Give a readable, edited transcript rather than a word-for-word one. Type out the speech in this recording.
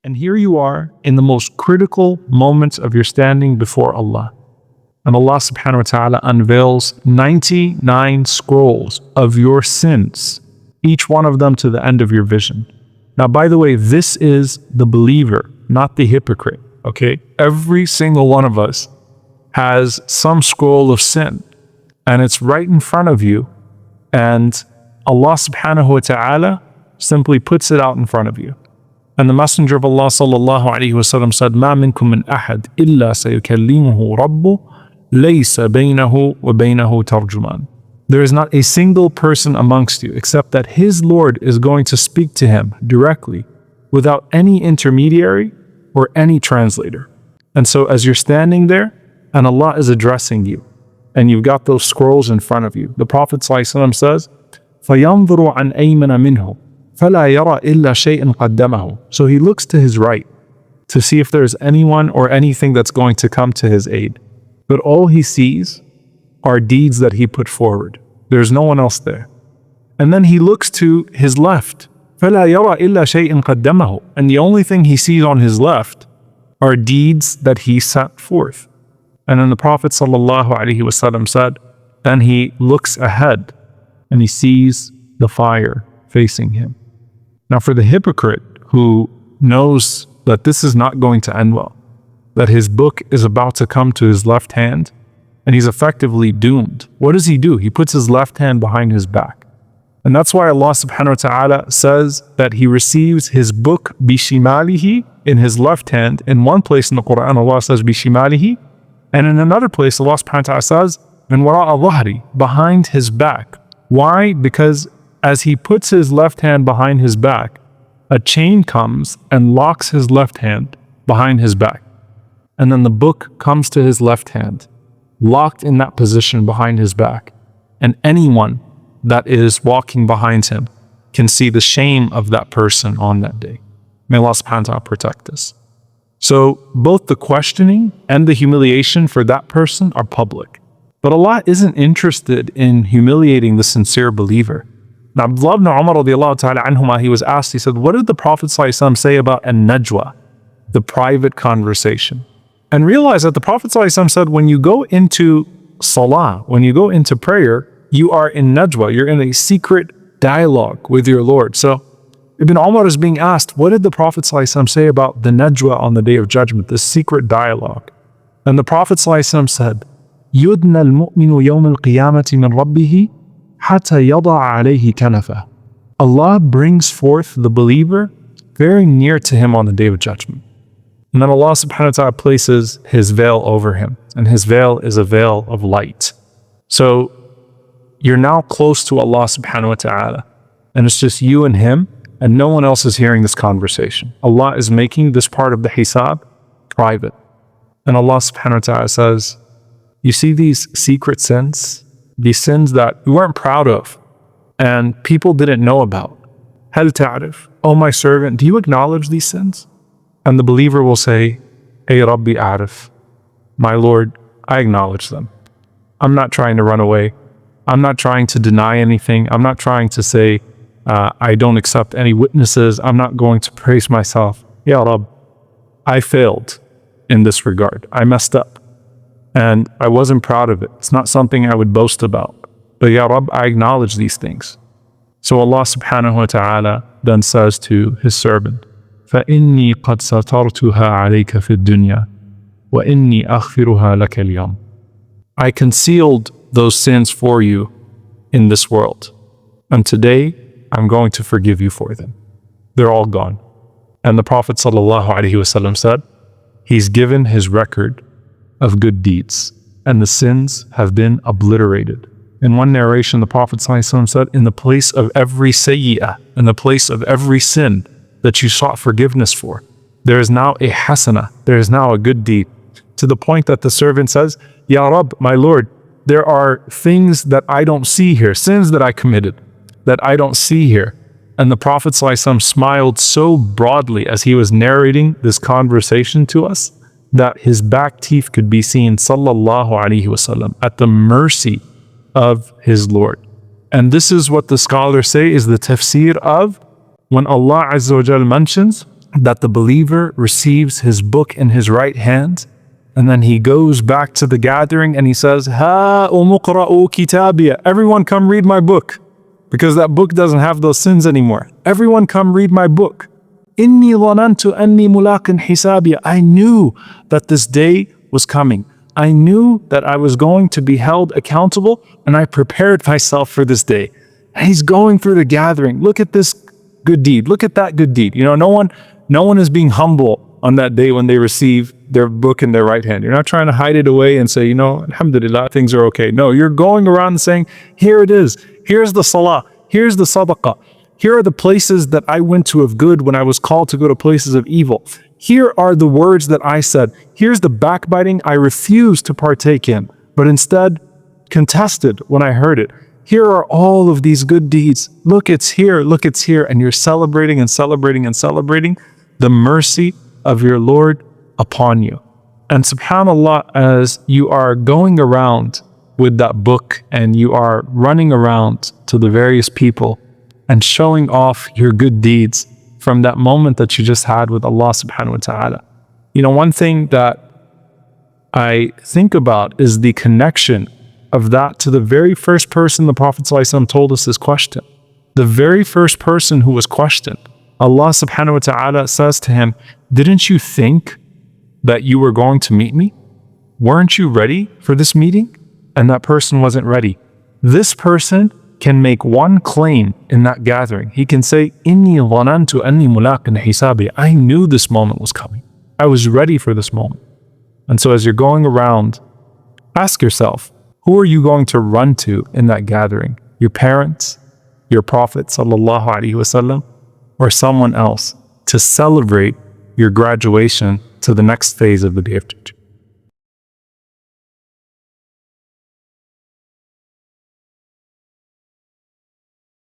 And here you are in the most critical moments of your standing before Allah. And Allah subhanahu wa ta'ala unveils 99 scrolls of your sins, each one of them to the end of your vision. Now, by the way, this is the believer, not the hypocrite, okay? Every single one of us has some scroll of sin, and it's right in front of you, and Allah subhanahu wa ta'ala simply puts it out in front of you. And the Messenger of Allah sallallahu alayhi wa sallam said, مَا مِنْكُم مِّنْ أَحَدٍ إِلَّا سَيُكَلِّمُهُ رَبُّهُ لَيْسَ بَيْنَهُ وَبَيْنَهُ تَرْجُمَانٌ. There is not a single person amongst you except that his Lord is going to speak to him directly without any intermediary or any translator. And so as you're standing there and Allah is addressing you and you've got those scrolls in front of you, the Prophet ﷺ says, فَيَنْظُرُ عَنْ أَيْمَنَ مِنْهُ فَلَا يَرَى إِلَّا شَيْءٍ قَدَّمَهُ. So he looks to his right to see if there's anyone or anything that's going to come to his aid. But all he sees are deeds that he put forward. There's no one else there. And then he looks to his left. فَلَا يَرَى إِلَّا شَيْءٍ قَدَّمَهُ. And the only thing he sees on his left are deeds that he set forth. And then the Prophet ﷺ said, then he looks ahead and he sees the fire facing him. Now for the hypocrite who knows that this is not going to end well, that his book is about to come to his left hand, and he's effectively doomed. What does he do? He puts his left hand behind his back. And that's why Allah subhanahu wa ta'ala says that he receives his book bishimalihi, in his left hand. In one place in the Quran, Allah says bishimalihi, and in another place, Allah subhanahu wa ta'ala says min wara'a dhahri, behind his back. Why? Because as he puts his left hand behind his back, a chain comes and locks his left hand behind his back. And then the book comes to his left hand, locked in that position behind his back. And anyone that is walking behind him can see the shame of that person on that day. May Allah subhanahu wa ta'ala protect us. So both the questioning and the humiliation for that person are public. But Allah isn't interested in humiliating the sincere believer. Now, Abdullah ibn Umar radiallahu ta'ala anhuma, he was asked, he said, what did the Prophet ﷺ say about an-najwa, the private conversation? And realize that the Prophet ﷺ said, when you go into salah, when you go into prayer, you are in najwa, you're in a secret dialogue with your Lord. So Ibn Umar is being asked, what did the Prophet ﷺ say about the najwa on the Day of Judgment, the secret dialogue? And the Prophet ﷺ said, يُدْنَى الْمُؤْمِنُ يَوْمَ الْقِيَامَةِ مِنْ رَبِّهِ حَتَّى يَضَعَ عَلَيْهِ كَنَفَهُ. Allah brings forth the believer very near to him on the Day of Judgment. And then Allah subhanahu wa ta'ala places his veil over him. And his veil is a veil of light. So you're now close to Allah subhanahu wa ta'ala. And it's just you and him, and no one else is hearing this conversation. Allah is making this part of the hisab private. And Allah subhanahu wa ta'ala says, you see these secret sins, these sins that we weren't proud of and people didn't know about. هل تعرف, oh my servant, do you acknowledge these sins? And the believer will say, Ay Rabbi a'rif, my Lord, I acknowledge them. I'm not trying to run away. I'm not trying to deny anything. I'm not trying to say, I don't accept any witnesses. I'm not going to praise myself. Ya Rabb, I failed in this regard. I messed up. And I wasn't proud of it. It's not something I would boast about. But Ya Rabb, I acknowledge these things. So Allah subhanahu wa ta'ala then says to his servant, فَإِنِّي قَدْ سَتَرْتُهَا عَلَيْكَ فِي الدُّنْيَا وَإِنِّي أَغْفِرُهَا لَكَ الْيَوْمَ. I concealed those sins for you in this world. And today, I'm going to forgive you for them. They're all gone. And the Prophet ﷺ said, he's given his record of good deeds, and the sins have been obliterated. In one narration, the Prophet ﷺ said, in the place of every sayyi'ah, in the place of every sin that you sought forgiveness for, there is now a hasana, there is now a good deed. To the point that the servant says, Ya Rabb, my Lord, there are things that I don't see here, sins that I committed, that I don't see here. And the Prophet ﷺ smiled so broadly as he was narrating this conversation to us, that his back teeth could be seen, sallallahu alaihi wasallam, at the mercy of his Lord. And this is what the scholars say is the tafsir of when Allah Azza wa Jal mentions that the believer receives his book in his right hand, and then he goes back to the gathering and he says, Ha umuqra'u kitabiya. Everyone come read my book. Because that book doesn't have those sins anymore. Everyone come read my book. Inni dhanantu anni mulaqin hisabiya. I knew that this day was coming. I knew that I was going to be held accountable, and I prepared myself for this day. And he's going through the gathering. Look at this good deed. Look at that good deed. You know, no one is being humble on that day when they receive their book in their right hand. You're not trying to hide it away and say, you know, alhamdulillah, things are okay. No, you're going around and saying, here it is. Here's the salah. Here's the sadaqah. Here are the places that I went to of good when I was called to go to places of evil. Here are the words that I said. Here's the backbiting I refused to partake in, but instead contested when I heard it. Here are all of these good deeds. Look, it's here. Look, it's here. And you're celebrating and celebrating and celebrating the mercy of your Lord upon you. And subhanAllah, as you are going around with that book and you are running around to the various people and showing off your good deeds from that moment that you just had with Allah subhanahu wa ta'ala. You know, one thing that I think about is the connection of that to the very first person the Prophet ﷺ told us this question. The very first person who was questioned, Allah subhanahu wa ta'ala says to him, didn't you think that you were going to meet me? Weren't you ready for this meeting? And that person wasn't ready. This person can make one claim in that gathering. He can say, Inni dhanantu anni mulaqin hisabi. I knew this moment was coming. I was ready for this moment. And so as you're going around, ask yourself, who are you going to run to in that gathering? Your parents, your Prophet sallallahu alaihi wasallam, or someone else to celebrate your graduation to the next phase of the day of judgment?